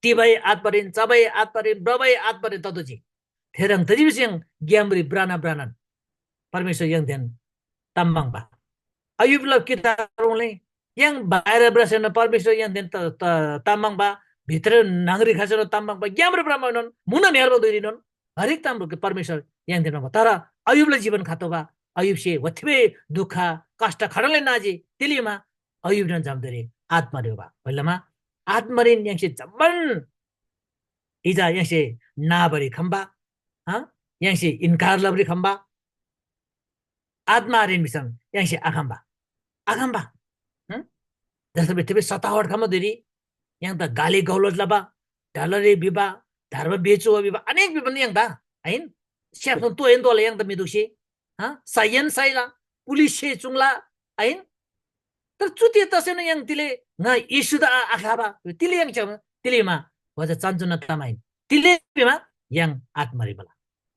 तिबै आत्मरिन सबै आत्मरिन ब्रबै आत्मरिन तदोजी थेरङ तजिबिसङ ग्यामरी ब्राना ब्रानन परमेश्वर yang देन तम्बाङबा अयुबल किताबले yang बाहिर ब्रसन परमेश्वर yang देन तम्बाङबा भित्र नागरी खासन तम्बाङबा ग्यामरी ब्राह्मणन मुना नेहरबो दुरिनन हरेक ताम्रो परमेश्वर yang देन तर अयुबले जीवन खातोबा अयुब से वथबे दुख कष्ट खडले नाजी तिलीमा अयुब न जमदरे आत्मरेबा पहिलामा आत्मरिन यंसे जम्मन इजा यंसे नाबरी खम्बा यंसे इनकार लबरी खम्बा आत्मारिन बिसम यंसे अखम्बा अखम्बा जस्तो बेथबे सतावट खम दिरी yang त गाली गौलज लबा डलरे बिबा धर्म बेचो बिबा अनेक बिबन yang दा हैन स्याफन तो एन दोले yang त मिदुसी सायन साइला पुलिस चुङला हैन तर चुति तसेन yang तिले न यीशु द आखाबा तिले yang छ तिलेमा भज चञ्चन तमाइन तिलेमा yang आत्मरिबला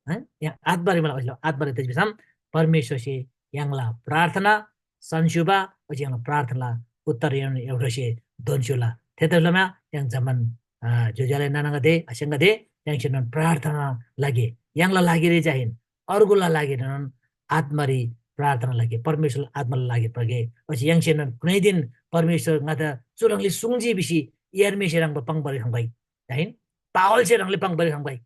हैन yang आत्मरिबला अहिले आत्मरि त्यसम परमेश्वर से यंगला प्रार्थना संशुबा पछि yang प्रार्थना उत्तर एउटा से दोन्सुला थेतलमा yang zaman जोजाले नानागा दे अशंग दे yang छन प्रार्थना लागे यंगला लागि रे चाहिन अर्गुला लागि नन आत्मरी प्रार्थना लागे परमेश्वर आत्मालाई लागे प्रगे पछि यंगसेन कुनै दिन परमेश्वर ngata चुरङले सुङजी बिसी Yermesherang pangbari hangbai. Dahin, Paul serang le pangbari hangbai.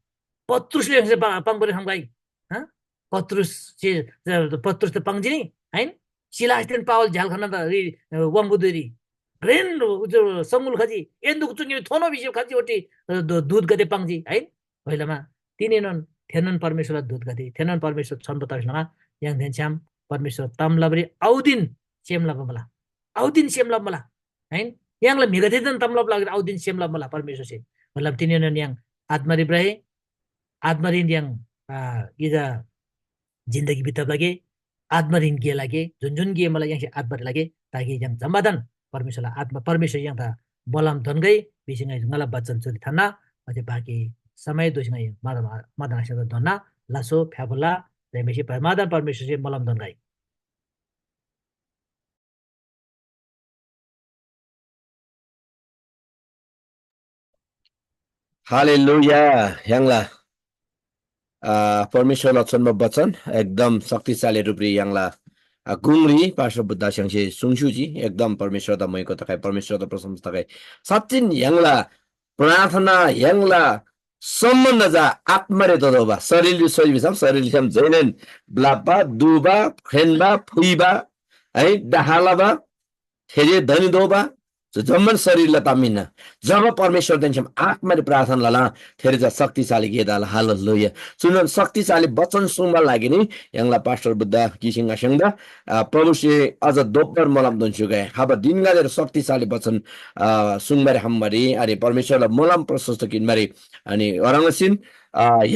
Petrus le pangbari hangbai. Huh? Petrus Petrus the pangjini, hein? Silas ten Paul jalkhana da wambuduri. Ren samul khaji, enduk chungi thono bisi khaji oti दूध गते पाङ्जी है पहिलामा तिनीनन् थेनन् परमेश्वर दूध गते थेनन् परमेश्वर छन् बताइसमा yang dencham परमेश्वर tamlabri audin semlab मला audin semlab मला हैन यहाँलाई मेगथेदन तमलब लाग्यो आउदिन सेमलब मलाई परमेश्वर से मतलब तिनीहरु yang आत्मरी ब्रहे आत्मरिन yang इजा जिन्दगी बिताब लागे आत्मरिन गे लागे जुन गे मलाई yang आत्मरी लागे ताकि yang जम्बादन परमेश्वरलाई आत्मा परमेश्वर yang ta bolam dongai bisingai ngala bachan churi thana अझै बाँकी समय दोसिङै मदन आशा धन्ना लासो फ्याबुला रेमेसी परमादन परमेश्वर से मलम dongai हालेलुया यांगला परमेश्वरलाई जन्म वचन एकदम शक्तिशाली रूपले यांगला गुंगरी पास्टर बुद्ध संसे सुङसुजी एकदम परमेश्वर द मयको तकाई परमेश्वर द प्रशंसा तकाई सचिन यांगला प्रार्थना यांगला सम्बन्ध जा आत्मरे ददोबा शरीरले सोइबिसम शरीरले सम जैनन ब्लाबा दुबा फेनबा फुइबा है दहालाबा फेरि धनी दोबा जम्मन शरीरलाई तामिन जब परमेश्वर देन्छम आत्माले प्रार्थना ला फेरि जा शक्तिशाली गेदाल हालेलुया सुनन शक्तिशाली वचन सुन्नका लागि नि यांगला पास्टर बुद्ध किसिङा संगदा प्रभुसे अझ दोपर मलम दन्छु गए हाबा दिनगाले शक्तिशाली वचन सुनबारे हमबारे अरे परमेश्वरलाई मलम प्रशस्त किनबारे अनि अरङसिन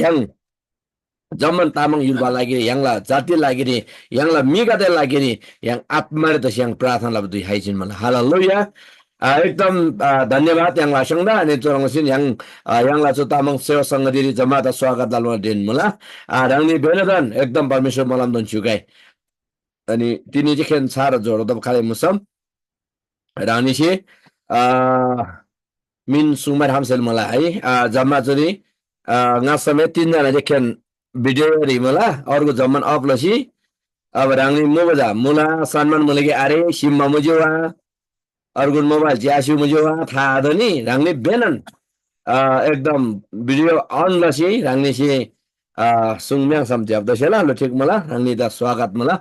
yang जम्मन तामाङ युवा लागि यांगला जाति लागि नि यांगला मिगादे लागि नि yang आत्माले त yang प्रार्थना दुई हाइजिन मलाई हालेलुया एकदम धन्यवाद yang lasangda ani turangsin yang la tamang sewa sangadiri jamaat स्वागत दालमा दिन मला रंगनी बेनदन एकदम परमेश्वर मलम दन चुकाई अनि तिनी चाहिँ खेन सार जोड दब खाले मुसम रानी से मिन सुमर हमसेल मला है जम्मा जरी nga समेत तीन जना चाहिँ खेन भिडियो रि मला अर्को जम्मन अपलसी अब रानी मुबजा मुला सन्मान मुलगे अरे सिम्मा मुजुवा अर्गुन मोबाइल ज्यासु मुझे वहाँ था आदनी रंगने बेनन एकदम वीडियो ऑन लसी रंगने से सुंगम्यांग समझाब दशला लो ठीक मला रंगने दा स्वागत मला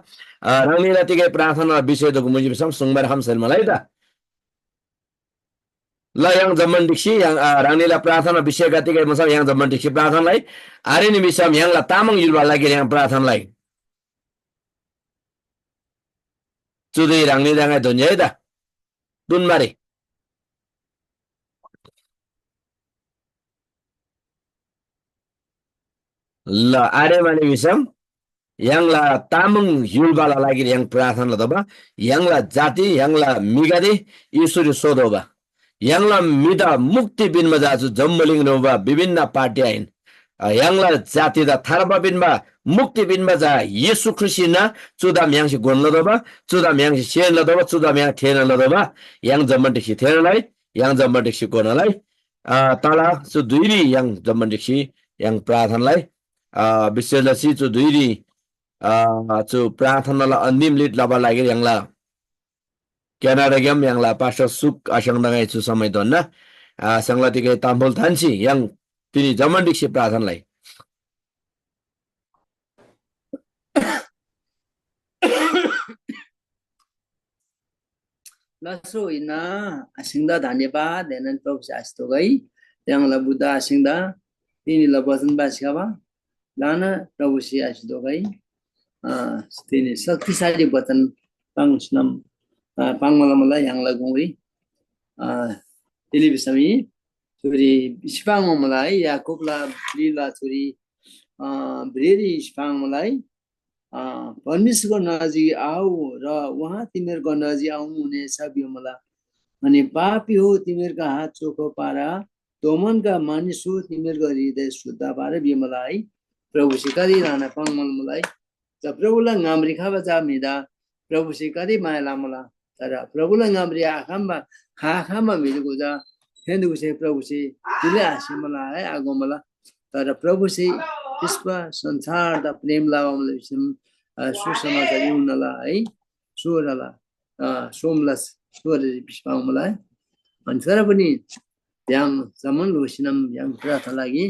रंगने ला तिके प्रार्थना विषय तो मुझे बिसम सुंगबार हम सेल मलाई दा ला yang zaman diksi yang rangni la प्रार्थना विषय का तिके मसा yang zaman diksi प्रार्थना लाई आरे नि बिसम yang la tamang yulwa lagi yang प्रार्थना लाई चुदे रंगने दा ngai दुनिया दा Dunmari. La are mane wisam yang la tamung yulbala lagi yang प्रार्थना दबा yang la जाति yang la मिगादे ईश्वरी सोदोबा yang la मिदा मुक्ति बिन मजाजु जम्मलिङ नोबा विभिन्न पार्टी आइन yang la जाति दा थारबा बिनमा मुक्ति बिन मजा येशू ख्रिस्टिना चुदाम yang si gon लदोबा चुदाम yang si Sen लदोबा चुदाम yang थेन लदोबा yang जम्मन दिक्सी थेनलाई yang जम्मन दिक्सी गोनलाई तला सु दुईरी yang जम्मन दिक्सी yang प्रार्थनालाई विशेषलसी चु दुईरी चु प्रार्थनालाई अन्तिम लिड लबा लागि yang la Canada game yang la pastor सुक आशंग नgai छु समय दन्ना संगलातिकै ताम्बोल थान्सी yang तिनी जम्मन दिक्सी प्रार्थनालाई Laso ina asingda dhanyabad denan प्रभु से आस्तो गई yang la buddha asingda tini la वचन बासिकाबा लाना प्रभु से आस्तो गई tini शक्तिशाली वचन पांगसनम पांगमलमला yang la gungri टेलिभिजनमी चुरी स्पांग मलाई याकूब ला लीला चुरी ब्रेरी स्पांग मलाई परमेश्वरको नजिक आऊ र उहाँ तिमीहरूको नजिक आउनु हुनेछ बिमला अनि पापी हो तिमीहरूको हात चोखो पारा दोमनका मानिस हो तिमीहरूको हृदय शुद्ध पारा बिमला है प्रभु सिकादी राना पाङमल मलाई त प्रभुलाई गाम्री खाबा जामिदा प्रभु सिकादी माया लामला तर प्रभुलाई गाम्री आखामा मिलेको जा हेन्दु से प्रभु से तिले आसी मला है आगो मला तर प्रभु से विश्व संसार द प्रेम लावमले सुसमाचार युनला है सोरला सोमलस सोरे विश्व मलाई अनि तर पनि yang zaman lusinam yang pratha lagi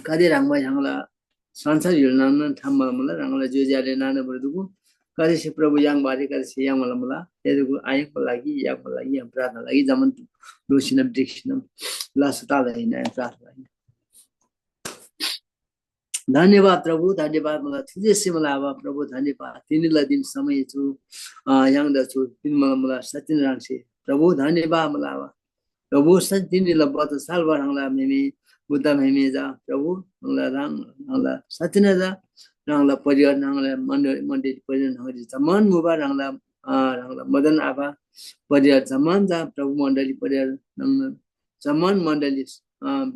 kade rangba yangla sansar yulnan thamma mala rangla jojale nana berdugu kade si prabu yang bari kade si yang mala mala edugu ayang lagi yang pratha lagi zaman lusinam dikshinam lasata lagi na pratha lagi धन्यवाद प्रभु धन्यवाद मलाई तुझे से मलाई आवा प्रभु धन्यवाद तिनीलाई दिन समय छु yang दा छु तिन मलाई सचिन रांसे प्रभु धन्यवाद मलाई आवा प्रभु सचिनलाई बत सालबार हंगला मेमे बुद्ध मेमे जा प्रभु हंगला हंगला सचिन जा हंगला परिवार हंगला मण्डली परिवार हंगली जमान मुबा हंगला मदन आबा परिवार जमान जा प्रभु मण्डली परिवार जमान मण्डली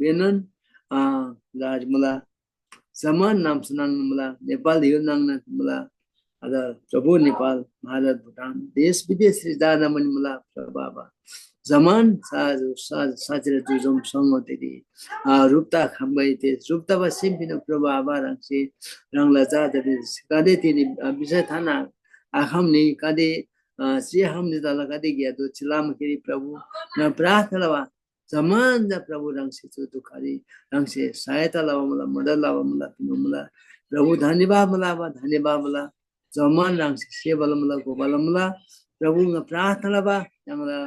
बेनन राज मला zaman nam senang mula Nepal hiu nang mula ada प्रभु नेपाल भारत भूटान देश विदेश दाना मनि mula प्रभु zaman साजरे जुजम संगतेरी रूपता खम्बै ते रूपता बा सिम्पिन प्रभु आबारं से रंगला जा दे कादे तिनी विषय थाना आखम नि कादे श्री हम नि दला कादे गया तो चिलाम केरी प्रभु न प्रार्थना बा zaman जा प्रभु रंग से तो दुखारी रंग से सहायता लावा मला मदद लावा मला तिनो मला प्रभु धन्यवाद मला zaman रंग से सेवा मला गोपाल मला प्रभु न प्रार्थना बा यंगला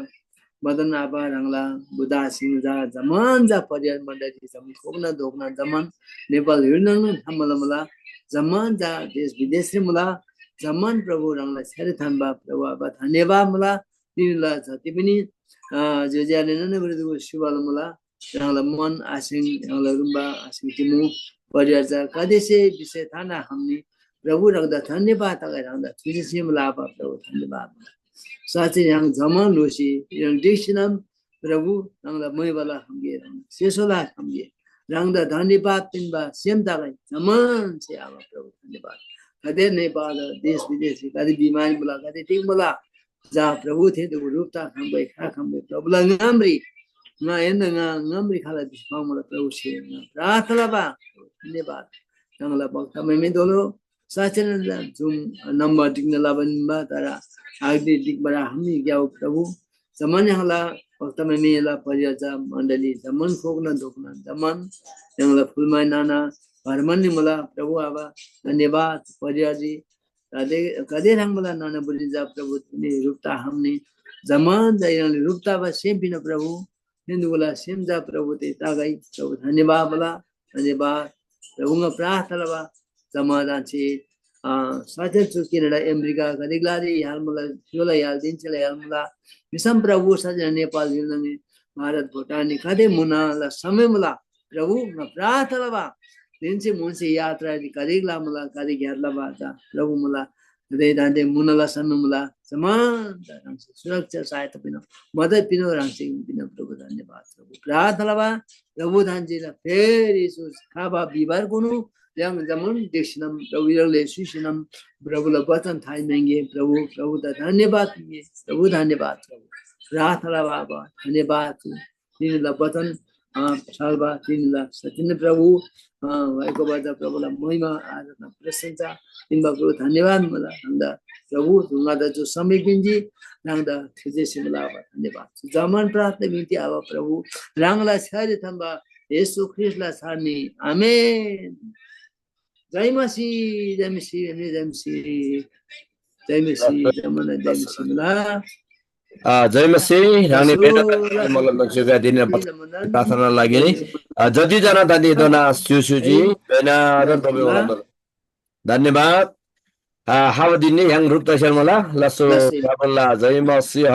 मदन आबा रंगला बुदा सिंह जा zaman जा परिवार मण्डली zaman खोगना दोगना zaman नेपाल हिर्नङ हमला मला zaman जा देश विदेश रे मला zaman प्रभु रंगला छरे थानबा प्रभु आबा धन्यवाद मला तिनीला जति पनि जो ज्याले नै बरेको शिवाल मला रंगला मन आसिङ रंगला रुम्बा आसिङ तिमु परिवार जा कदेसे विषय थाना हमनी प्रभु रंगदा धन्यवाद तगा रंगदा तुझे मला आबा प्रभु धन्यवाद साथै yang zaman losi yang diksinam प्रभु रंगला मैवाला हमगे सेसोला हमगे रंगदा धन्यवाद तिनबा सेम तगा zaman से आबा प्रभु धन्यवाद कदे नेपाल देश विदेश कदे बिमारी मला कदे ठीक मला जा प्रभु थे तो रूपता खम्बै खा खम्बै प्रभु ला ngamri nga en nga ngamri khala disma मला प्रभु से प्रार्थना बा धन्यवाद रंगला बक्ता मे दोलो साचन जुम नम्बर दिक्न लाबन बा तारा आदि दिक बरा हामी ग्याउ प्रभु zaman hangla बक्ता मे ला परिया मण्डली zaman खोगना दोगना zaman hangla फुलमाय नाना परमनि मला प्रभु आबा धन्यवाद परिया जी कदे रंगला नाना बोली जा प्रभु ने रूपता हमने zaman जायन रूपता बा सेम बिना प्रभु हिंदुला सेम जा प्रभु ते तागाई प्रभु धन्यवाद मला धन्यवाद प्रभु का प्रार्थना बा समाधान से साथे चुकिनडा अमेरिका कदिगलादी याल मला जोला याल दिन चला याल मला विषम प्रभु सजन नेपाल जिल्लाने भारत भूटान कदे मुना ला समय मला प्रभु का प्रार्थना बा दिन से मुन से यात्रा कदिगला मला कदि घेरला बा प्रभु मला दे दादे मुनला समय मला समान रंग से सुरक्षा सहायता पिनो मदद पिनो रंग से पिनो प्रभु धन्यवाद प्रभु प्रार्थना बा प्रभु धन्यवाद फेर यीशु खाबा बिबार कोनु yang zaman diksinam प्रभु ले सुसिनम प्रभु ला वचन थाई मेंगे प्रभु दा धन्यवाद प्रभु धन्यवाद प्रभु प्रार्थना बाबा धन्यवाद तिनीला वचन सालबा तिनीला सचिन प्रभु भएको बाजा प्रभुला महिमा आराधना प्रशंसा तिनीबा प्रभु धन्यवाद मला नंदा प्रभु तुंगादा जो समय बिंजी नंदा थिजेसी मला धन्यवाद zaman प्रार्थना बिन्ती आवा प्रभु रांगला छारे थंबा येशू ख्रिस्टला छार्नी आमेन जय मसीह जय मसीह जय मसीह जय मसीह जमना जय मसीह मला जय मसीह रानी बेटा मलाई लक्ष्यका दिन प्रार्थना लागि नि जति जना दादी दना सुसुजी बेना र तपाईहरुलाई धन्यवाद हावा दिने yang रूप तैसर मला लसो बाबला जय मसीह